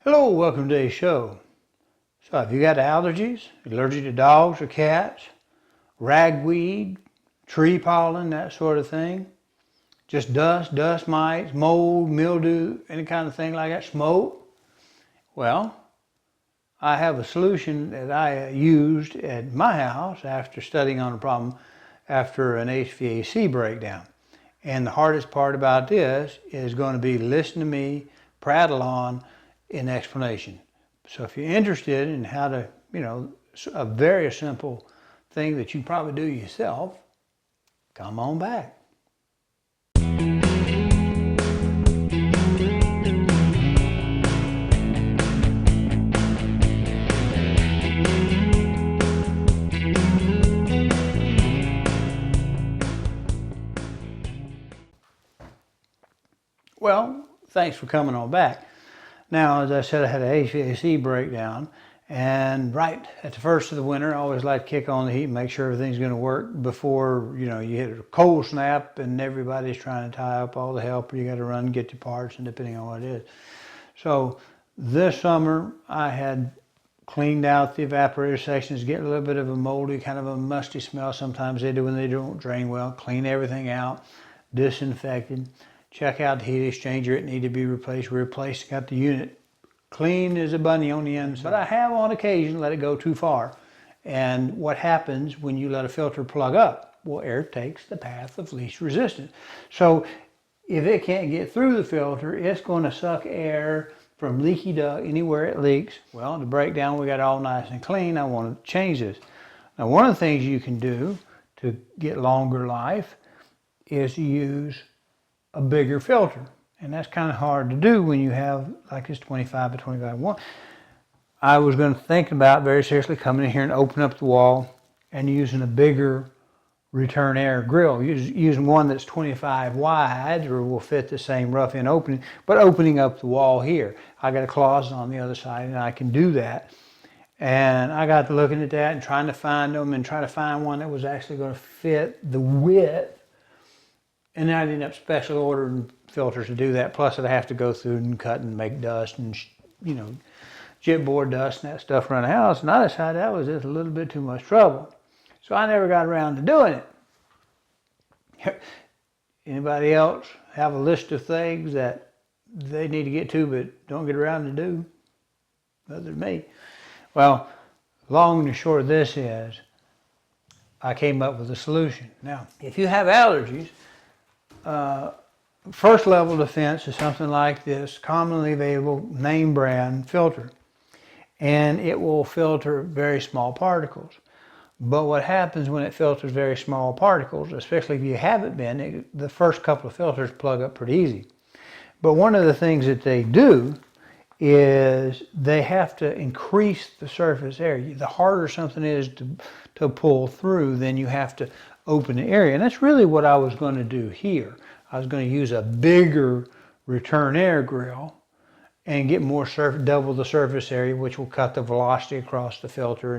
Hello, welcome to today's show. So if you got allergies, allergic to dogs or cats, ragweed, tree pollen, that sort of thing, just dust mites, mold, mildew, any kind of thing like that, smoke, well, I have a solution that I used at my house after studying on a problem after an HVAC breakdown. And the hardest part about this is going to be listen to me prattle on in explanation. So if you're interested in how to, a very simple thing that you probably do yourself, come on back. Well, thanks for coming on back. Now, as I said, I had an HVAC breakdown, and right at the first of the winter, I always like to kick on the heat and make sure everything's going to work before, you hit a cold snap and everybody's trying to tie up all the help, or you got to run and get your parts, and depending on what it is. So this summer, I had cleaned out the evaporator sections, getting a little bit of a moldy, kind of a musty smell. Sometimes they do when they don't drain well. Clean everything out, disinfected. Check out the heat exchanger, it needed to be replaced, got the unit clean as a bunny on the inside. But I have on occasion let it go too far. And what happens when you let a filter plug up? Well, air takes the path of least resistance. So if it can't get through the filter, it's going to suck air from leaky duct anywhere it leaks. Well, the breakdown, we got it all nice and clean. I want to change this. Now, one of the things you can do to get longer life is to use a bigger filter, and that's kind of hard to do when you have like this 25 by 25 one. I was going to think about very seriously coming in here and open up the wall and using a bigger return air grill, using one that's 25 wide or will fit the same rough end opening, but opening up the wall here. I got a closet on the other side and I can do that. And I got to looking at that and trying to find them and trying to find one that was actually going to fit the width. And then I'd end up special ordering filters to do that. Plus I'd have to go through and cut and make dust and, chipboard dust and that stuff around the house. And I decided that was just a little bit too much trouble. So I never got around to doing it. Anybody else have a list of things that they need to get to but don't get around to do? Other than me. Well, long and short of this is, I came up with a solution. Now, if you have allergies, first level defense is something like this commonly available name brand filter, and it will filter very small particles. But what happens when it filters very small particles, especially if you haven't been, the first couple of filters plug up pretty easy. But one of the things that they do is they have to increase the surface area. The harder something is to pull through, then you have to open the area. And that's really what I was going to do here. I was going to use a bigger return air grill and get more double the surface area, which will cut the velocity across the filter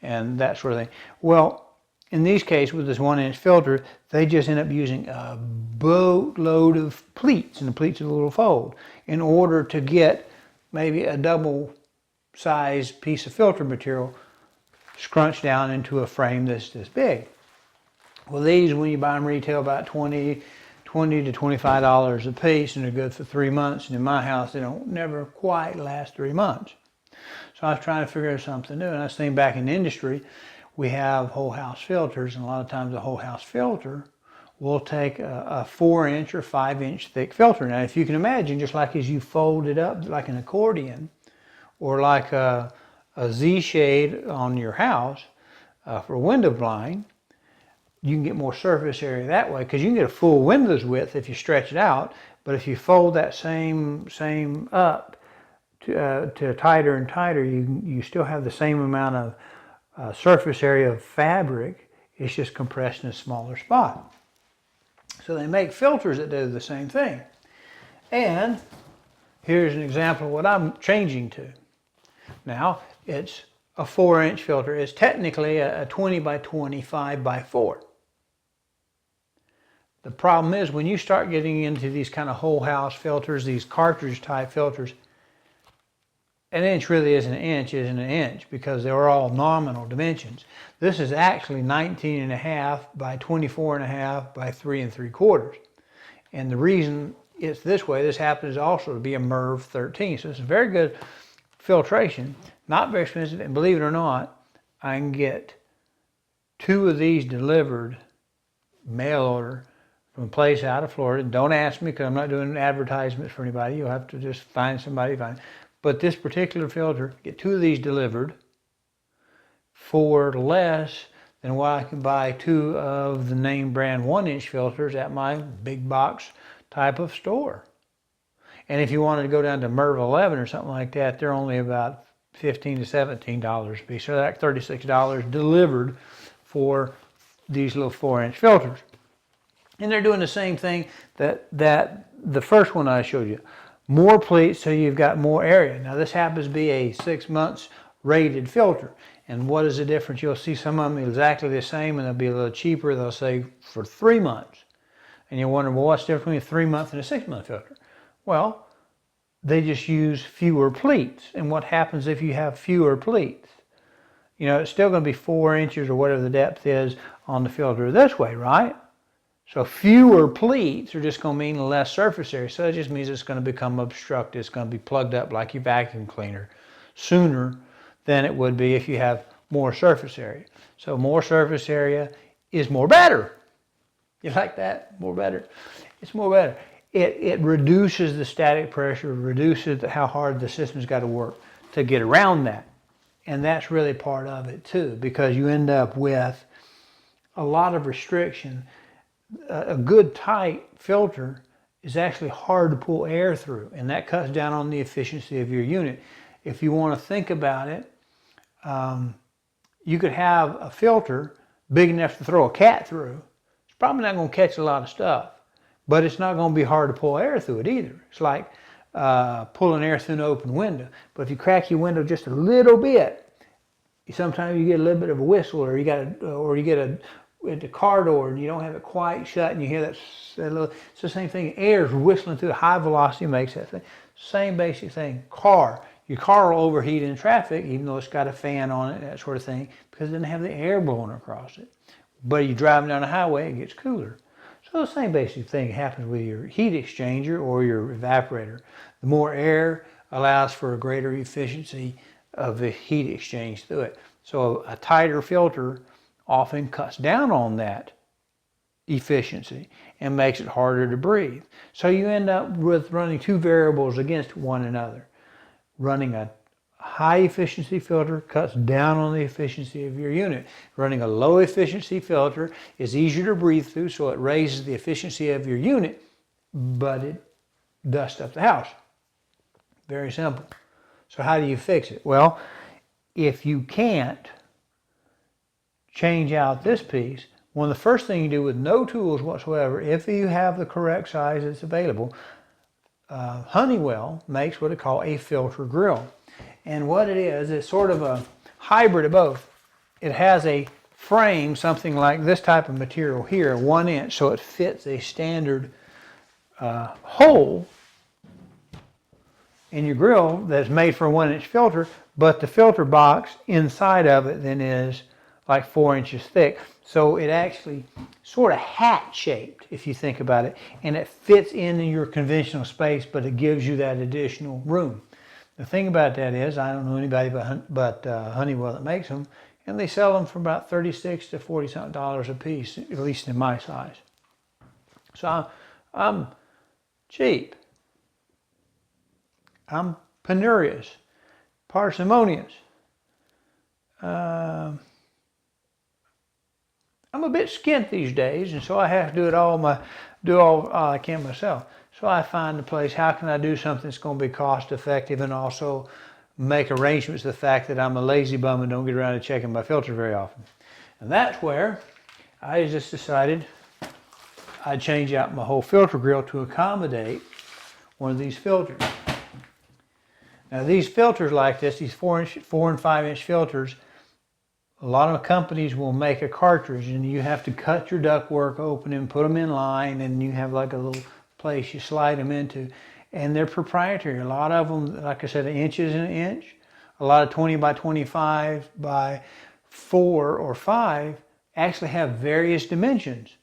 and that sort of thing. Well, in these cases, with this 1-inch filter, they just end up using a boatload of pleats, and the pleats are a little fold, in order to get maybe a double size piece of filter material scrunched down into a frame that's this big. Well, these, when you buy them retail, about $20 to $25 a piece, and they're good for 3 months. And in my house, they don't never quite last 3 months. So I was trying to figure out something new, and I was thinking back in the industry, we have whole house filters, and a lot of times a whole house filter will take a 4-inch or 5-inch thick filter. Now, if you can imagine, just like as you fold it up like an accordion, or like a Z-shade on your house for a window blind, you can get more surface area that way, because you can get a full window's width if you stretch it out. But if you fold that same up to tighter and tighter, you still have the same amount of surface area of fabric. It's just compressed in a smaller spot. So they make filters that do the same thing. And here's an example of what I'm changing to. Now, it's a 4-inch filter. It's technically a 20 by 25 by 4. The problem is when you start getting into these kind of whole house filters, these cartridge type filters, an inch really isn't an inch because they were all nominal dimensions. This is actually 19.5 by 24.5 by 3 3/4. And the reason it's this way, this happens also to be a MERV 13. So it's very good filtration, not very expensive, and believe it or not, I can get 2 of these delivered mail order from a place out of Florida. Don't ask me because I'm not doing advertisements for anybody. You'll have to just find somebody to find. But this particular filter, get 2 of these delivered for less than what I can buy 2 of the name brand 1-inch filters at my big box type of store. And if you wanted to go down to MERV 11 or something like that, they're only about $15 to $17 a piece. So that's $36 delivered for these little 4-inch filters. And they're doing the same thing that the first one I showed you. More pleats, so you've got more area. Now this happens to be a 6 months rated filter. And what is the difference? You'll see some of them exactly the same and they'll be a little cheaper. They'll say for 3 months. And you'll wonder, well, what's the difference between a 3-month and a 6-month filter? Well, they just use fewer pleats. And what happens if you have fewer pleats? You know, it's still going to be 4 inches or whatever the depth is on the filter this way, right? So fewer pleats are just going to mean less surface area. So it just means it's going to become obstructed. It's going to be plugged up like your vacuum cleaner sooner than it would be if you have more surface area. So more surface area is more better. You like that? More better? It's more better. It reduces the static pressure, reduces how hard the system's got to work to get around that. And that's really part of it too, because you end up with a lot of restriction. A good tight filter is actually hard to pull air through, and that cuts down on the efficiency of your unit. If you want to think about it, you could have a filter big enough to throw a cat through. It's probably not going to catch a lot of stuff, but it's not going to be hard to pull air through it either. It's like pulling air through an open window. But if you crack your window just a little bit, sometimes you get a little bit of a whistle, or you get a with the car door and you don't have it quite shut and you hear that little, it's the same thing. Air is whistling through, high velocity makes that thing. Same basic thing. Your car will overheat in traffic even though it's got a fan on it, that sort of thing, because it doesn't have the air blowing across it. But you're driving down the highway, it gets cooler. So the same basic thing happens with your heat exchanger or your evaporator. The more air allows for a greater efficiency of the heat exchange through it. So a tighter filter often cuts down on that efficiency and makes it harder to breathe. So you end up with running 2 variables against one another. Running a high efficiency filter cuts down on the efficiency of your unit. Running a low efficiency filter is easier to breathe through, so it raises the efficiency of your unit, but it dusts up the house. Very simple. So how do you fix it? Well, if you can't change out this piece, one of the first things you do with no tools whatsoever, if you have the correct size that's available, Honeywell makes what they call a filter grill. And what it is, it's sort of a hybrid of both. It has a frame, something like this type of material here, 1 inch, so it fits a standard hole in your grill that's made for a 1-inch filter, but the filter box inside of it then is like 4 inches thick. So it actually sort of hat shaped, if you think about it, and it fits in your conventional space, but it gives you that additional room. The thing about that is, I don't know anybody but Honeywell that makes them, and they sell them for about $36 to $40 a piece, at least in my size. So I'm cheap. I'm penurious, parsimonious. I'm a bit skint these days, and so I have to do all I can myself. So I find a place, how can I do something that's going to be cost effective and also make arrangements for the fact that I'm a lazy bum and don't get around to checking my filter very often. And that's where I just decided I'd change out my whole filter grill to accommodate one of these filters. Now these filters like this, these 4 and 5 inch filters, a lot of companies will make a cartridge and you have to cut your ductwork open and put them in line, and you have like a little place you slide them into. and they're proprietary. A lot of them, like I said, an inch is an inch. A lot of 20 by 25 by 4 or 5 actually have various dimensions.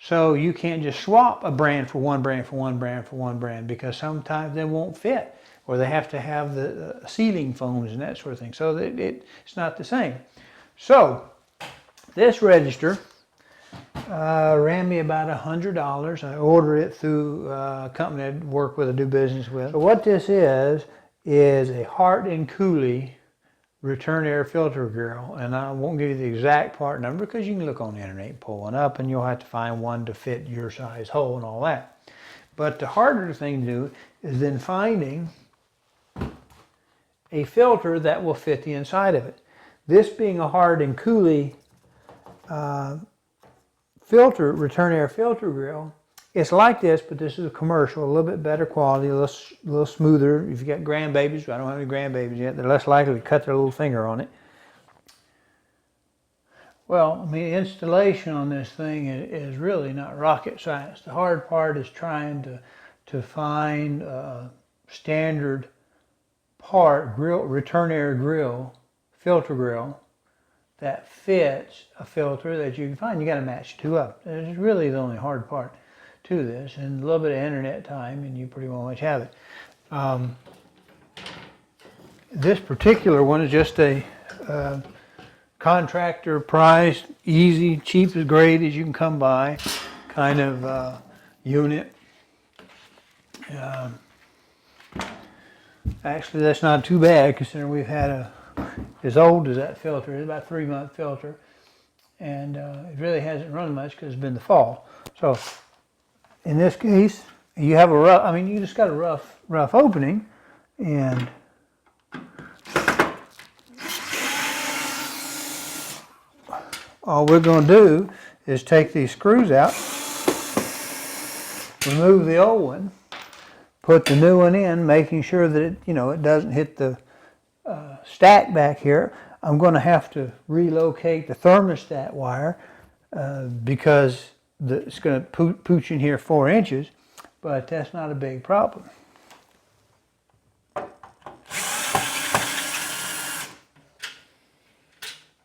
So you can't just swap a brand for one brand for one brand for one brand, because sometimes they won't fit, or they have to have the sealing foams and that sort of thing. So it's not the same. So this register ran me about $100. I ordered it through a company I work with, I do business with. So what this is a Hart and Cooley return air filter grill, and I won't give you the exact part number because you can look on the internet and pull one up, and you'll have to find one to fit your size hole and all that. But the harder thing to do is then finding a filter that will fit the inside of it. This being a Hart and Cooley return air filter grill, it's like this, but this is a commercial, a little bit better quality, a little smoother. If you got grandbabies, I don't have any grandbabies yet, they're less likely to cut their little finger on it. Well, I mean, installation on this thing is really not rocket science. The hard part is trying to find a standard part, return air grill, filter grill, that fits a filter that you can find. You got to match the two up. It's really the only hard part to this, and a little bit of internet time, and you pretty much have it. This particular one is just a contractor priced, easy, cheap as great as you can come by kind of unit. Actually, that's not too bad considering we've had as old as that filter. It's about a 3-month filter, and it really hasn't run much because it's been the fall. So in this case, you have you just got a rough opening, and all we're going to do is take these screws out, remove the old one, put the new one in, making sure that it doesn't hit the stack back here. I'm going to have to relocate the thermostat wire because it's going to pooch in here 4 inches, but that's not a big problem.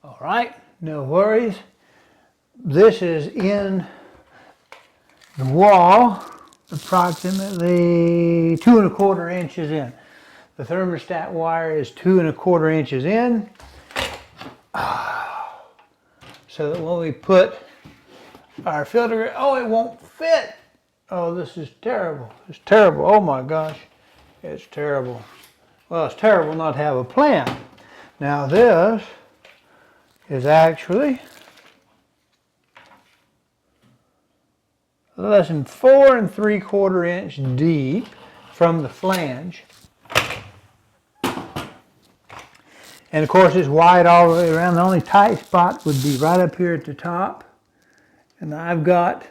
All right, no worries. This is in the wall, approximately 2 1/4 inches in. The thermostat wire is 2 1/4 inches in, so that when we put our filter, oh, it won't fit. Oh, this is terrible. It's terrible. Oh my gosh, it's terrible. Well, it's terrible not to have a plan. Now this is actually less than 4 3/4 inch deep from the flange. And of course it's wide all the way around. The only tight spot would be right up here at the top. And I've got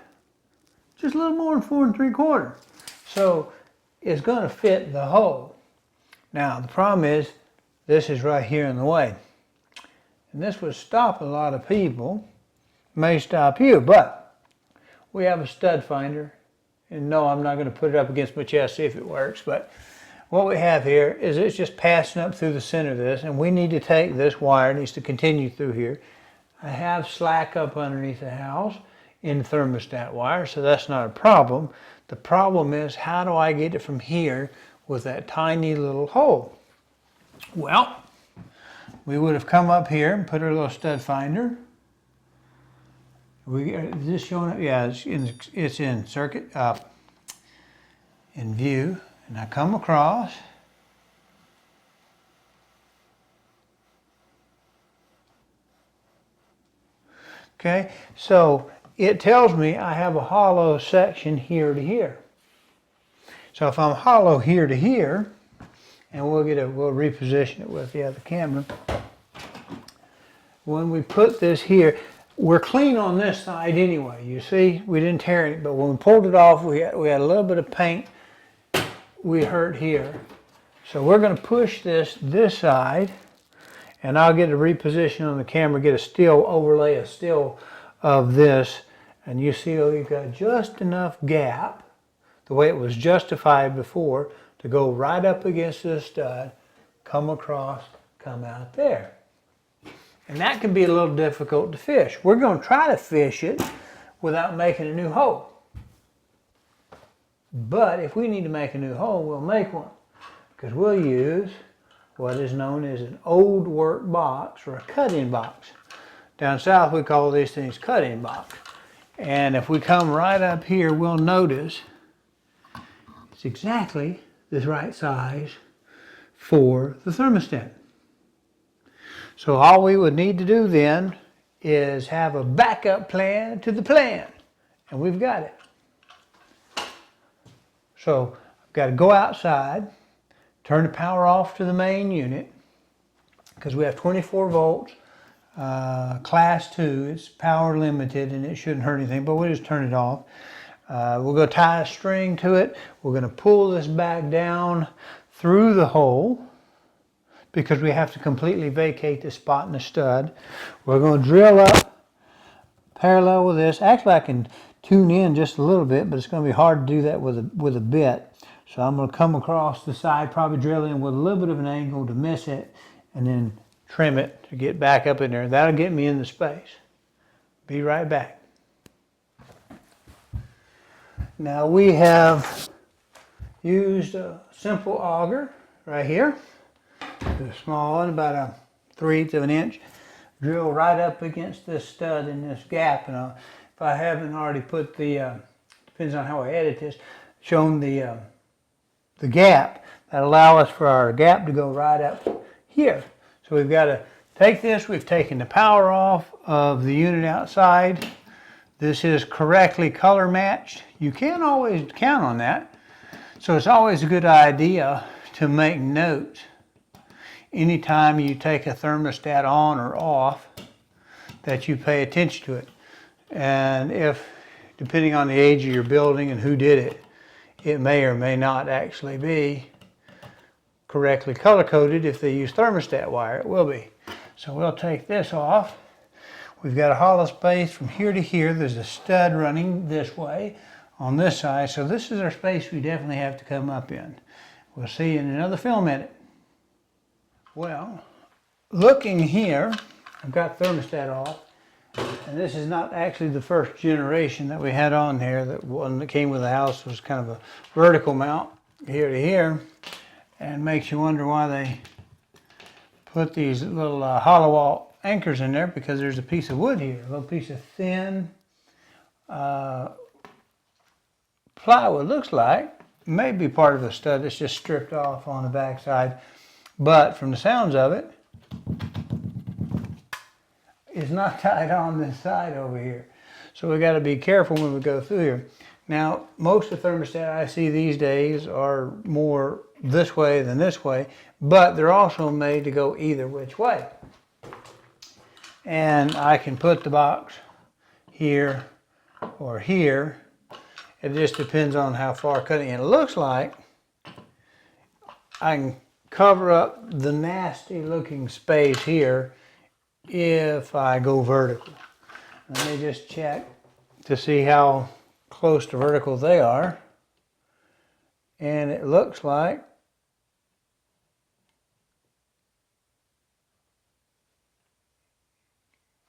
just a little more than 4 3/4. So it's going to fit the hole. Now the problem is this is right here in the way. And this would stop a lot of people. May stop you, but we have a stud finder. And no, I'm not going to put it up against my chest, see if it works, but what we have here is it's just passing up through the center of this, and we need to take this wire, it needs to continue through here. I have slack up underneath the house in thermostat wire, so that's not a problem. The problem is, how do I get it from here with that tiny little hole? Well, we would have come up here and put our little stud finder. Is this showing up? Yeah, it's in circuit, in view. And I come across, okay, so it tells me I have a hollow section here to here. So if I'm hollow here to here, and we'll reposition it with the other camera. When we put this here, we're clean on this side anyway. You see, we didn't tear it, but when we pulled it off, we had a little bit of paint. We hurt here. So we're going to push this side, and I'll get a reposition on the camera, get a still, overlay a still of this, and you see we've got just enough gap the way it was justified before, to go right up against this stud, come across, come out there. And that can be a little difficult to fish. We're going to try to fish it without making a new hole. But if we need to make a new hole, we'll make one, because we'll use what is known as an old work box or a cut-in box. Down south we call these things cut-in box. And if we come right up here, we'll notice it's exactly the right size for the thermostat. So all we would need to do then is have a backup plan to the plan, and we've got it. So I've got to go outside, turn the power off to the main unit, because we have 24 volts, class 2, it's power limited and it shouldn't hurt anything, but we'll just turn it off. We're going to tie a string to it. We're going to pull this back down through the hole, because we have to completely vacate the spot in the stud. We're going to drill up parallel with this. Actually, I can tune in just a little bit, but it's going to be hard to do that with a bit. So I'm going to come across the side, probably drill in with a little bit of an angle to miss it, and then trim it to get back up in there. That'll get me in the space. Be right back. Now we have used a simple auger right here. A small one, about a 1/3 of an inch. Drill right up against this stud in this gap. And if I haven't already put the, depends on how I edit this, shown the gap that allow us for our gap to go right up here. So we've got to take this. We've taken the power off of the unit outside. This is correctly color matched. You can't always count on that. So it's always a good idea to make notes anytime you take a thermostat on or off, that you pay attention to it. And if, depending on the age of your building and who did it, it may or may not actually be correctly color coded. If they use thermostat wire, it will be. So we'll take this off. We've got a hollow space from here to here. There's a stud running this way on this side. So this is our space we definitely have to come up in. We'll see you in another film edit. Well, looking here, I've got thermostat off, and this is not actually the first generation that we had on here. That one that came with the house was kind of a vertical mount here to here, and makes you wonder why they put these little hollow wall anchors in there, because there's a piece of wood here, a little piece of thin plywood, looks like. Maybe part of the stud that's just stripped off on the back side. But from the sounds of it, it's not tied on this side over here. So we got to be careful when we go through here. Now, most of the thermostat I see these days are more this way than this way, but they're also made to go either which way. And I can put the box here or here. It just depends on how far cutting. And it looks like I can cover up the nasty looking space here if I go vertical. Let me just check to see how close to vertical they are. And it looks like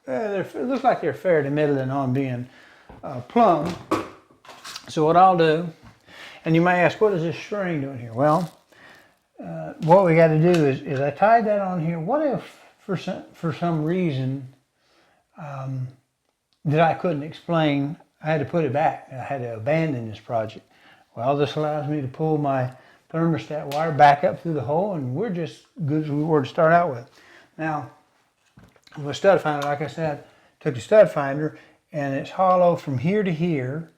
it looks like they're fair to middling on being plumb. So what I'll do, and you may ask, what is this string doing here? Well, what we got to do is I tied that on here. What if for some reason that I couldn't explain, I had to put it back. I had to abandon this project. Well, this allows me to pull my thermostat wire back up through the hole, and we're just good as we were to start out with. Now, with a stud finder, like I said, took the stud finder, and it's hollow from here to here.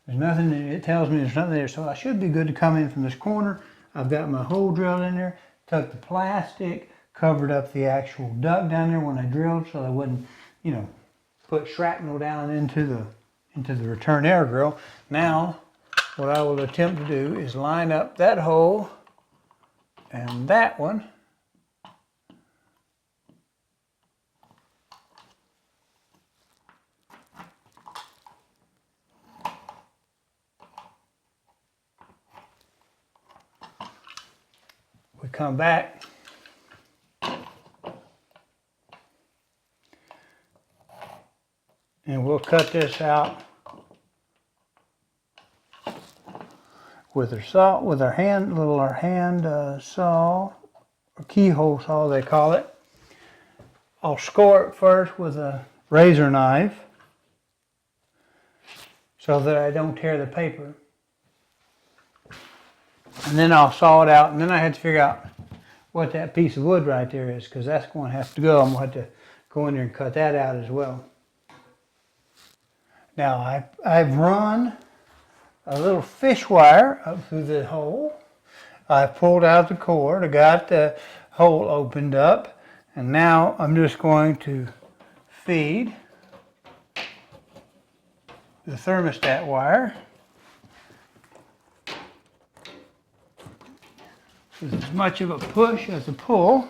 There's nothing, it tells me there's nothing there, so I should be good to come in from this corner. I've got my hole drilled in there, took the plastic, covered up the actual duct down there when I drilled, so I wouldn't, put shrapnel down into the return air grill. Now, what I will attempt to do is line up that hole and that one. come back. And we'll cut this out with our saw, with our hand saw, or keyhole saw they call it. I'll score it first with a razor knife so that I don't tear the paper. And then I'll saw it out, and then I had to figure out what that piece of wood right there is, because that's going to have to go. I'm going to have to go in there and cut that out as well. Now I've run a little fish wire up through the hole. I've pulled out the cord. I got the hole opened up, and now I'm just going to feed the thermostat wire with as much of a push as a pull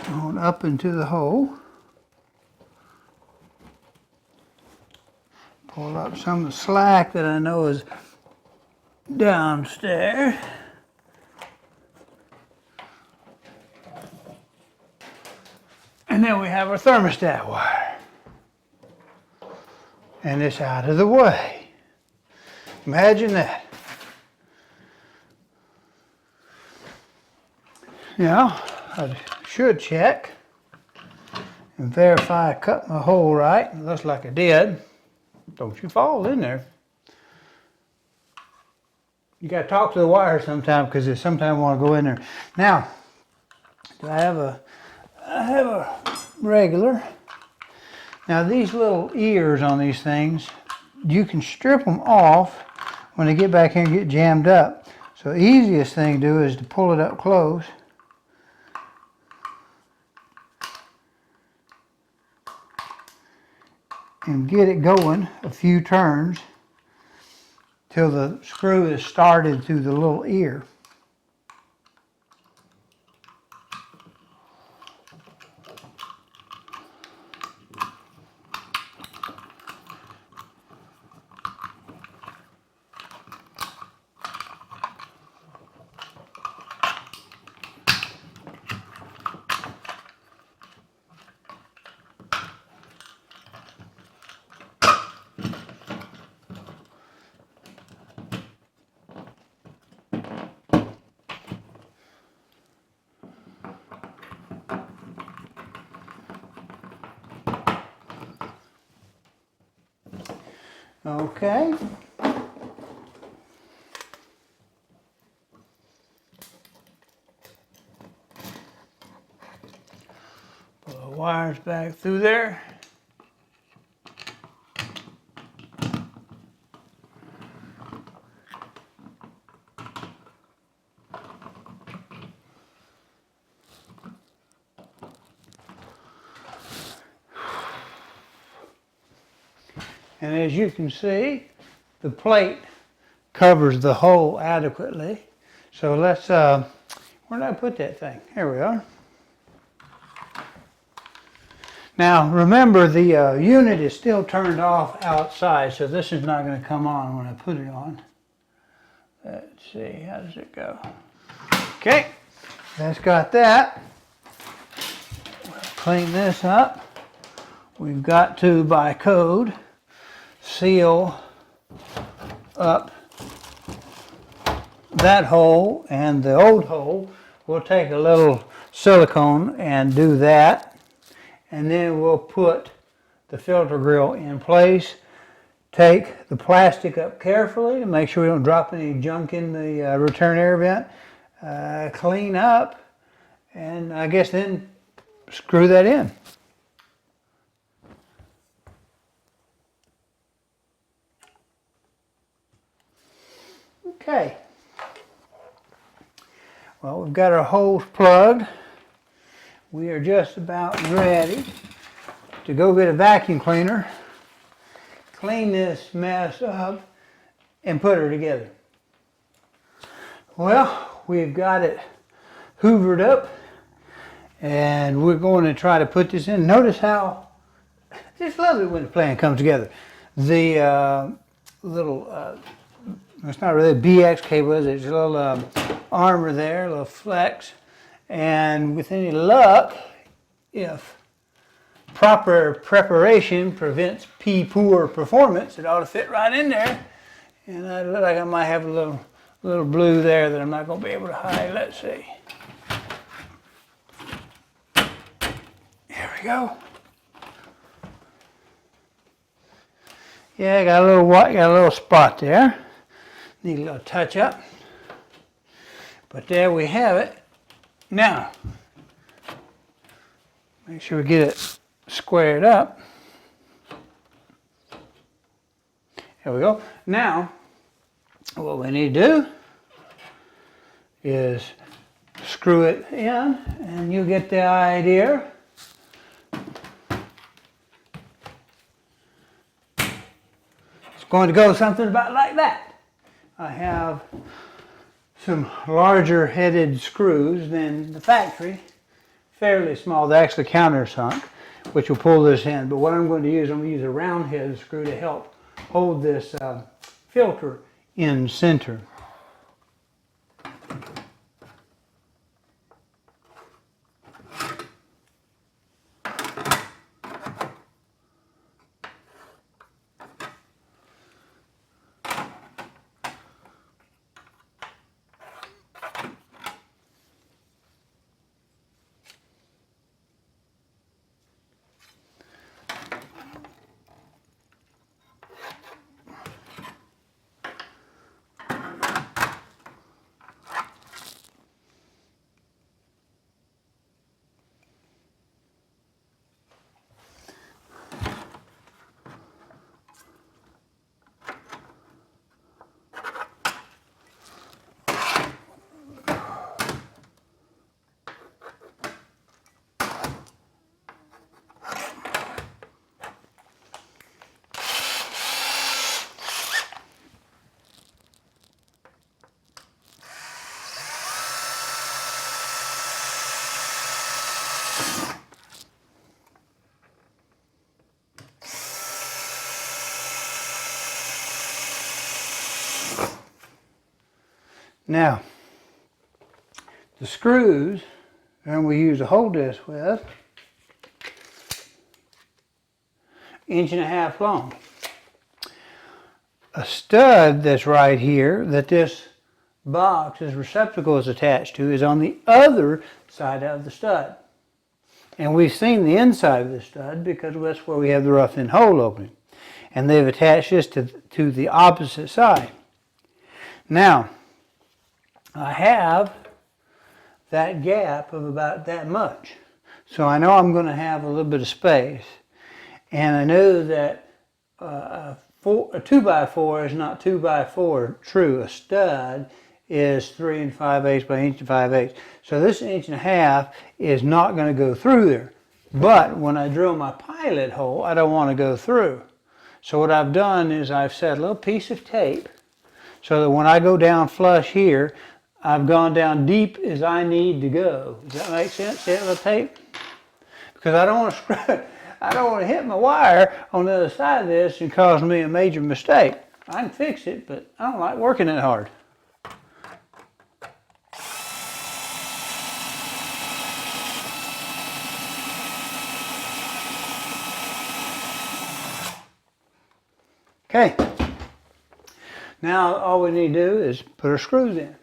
on up into the hole. Pull up some of the slack that I know is downstairs. And then we have our thermostat wire. And it's out of the way. Imagine that. Now, I should check and verify I cut my hole right. It looks like I did. Don't you fall in there. You got to talk to the wire sometime, because they sometimes want to go in there. Now, I have a regular. Now these little ears on these things, you can strip them off when they get back here and get jammed up. So the easiest thing to do is to pull it up close. And get it going a few turns till the screw is started through the little ear. Okay. Pull the wires back through there. And as you can see, the plate covers the hole adequately. So let's, where did I put that thing? Here we are. Now remember, the unit is still turned off outside, so this is not going to come on when I put it on. Let's see, how does it go? Okay, that's got that. We'll clean this up. We've got to, by code, seal up that hole and the old hole. We'll take a little silicone and do that, and then we'll put the filter grill in place. Take the plastic up carefully to make sure we don't drop any junk in the return air vent. Clean up, and I guess then screw that in. Okay, well, we've got our holes plugged. We are just about ready to go get a vacuum cleaner, clean this mess up, and put her together. Well, we've got it hoovered up, and we're going to try to put this in. Notice how, it's lovely when the plan comes together. The little it's not really a BX cable, is it? It's a little armor there, a little flex. And with any luck, if proper preparation prevents poor performance, it ought to fit right in there. And I look like I might have a little blue there that I'm not going to be able to hide. Let's see. There we go. Yeah, got a little white, got a little spot there. Need a little touch up. But there we have it. Now, make sure we get it squared up. There we go. Now, what we need to do is screw it in, and you get the idea. It's going to go something about like that. I have some larger headed screws than the factory, fairly small. They're actually countersunk, which will pull this in. But what I'm going to use, I'm going to use a round headed screw to help hold this filter in center. Now, the screws, and we use to hold this with, 1.5 inches long. A stud that's right here, that this box, this receptacle is attached to, is on the other side of the stud. And we've seen the inside of the stud because that's where we have the rough-in hole opening. And they've attached this to the opposite side. Now, I have that gap of about that much. So I know I'm going to have a little bit of space. And I know that a 2x4 is not 2x4 true. A stud is 3 5/8 by 1 5/8. So this 1.5 inches is not going to go through there. But when I drill my pilot hole, I don't want to go through. So what I've done is I've set a little piece of tape so that when I go down flush here, I've gone down deep as I need to go. Does that make sense? See that little tape? Because I don't want to screw it. I don't want to hit my wire on the other side of this and cause me a major mistake. I can fix it, but I don't like working it hard. Okay. Now all we need to do is put our screws in.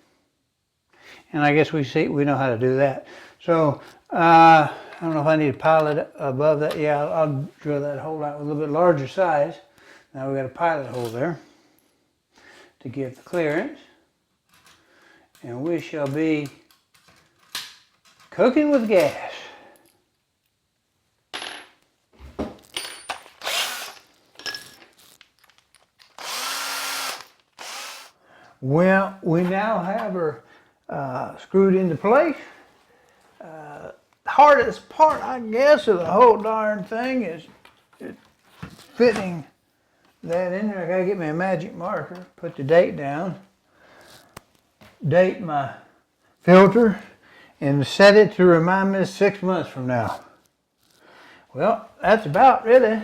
And I guess we know how to do that. So I don't know if I need to pilot it above that. Yeah, I'll drill that hole out with a little bit larger size. Now we've got a pilot hole there to give the clearance. And we shall be cooking with gas. Well, we now have her screwed into place. Hardest part, I guess, of the whole darn thing is fitting that in there. I gotta get me a magic marker, put the date down, date my filter, and set it to remind me 6 months from now. Well, that's about really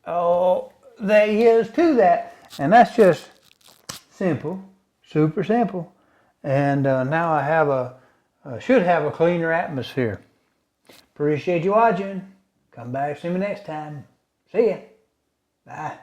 all there is to that, and that's just Simple, super simple. And now I have should have a cleaner atmosphere. Appreciate you watching. Come back, see me next time. See ya. Bye.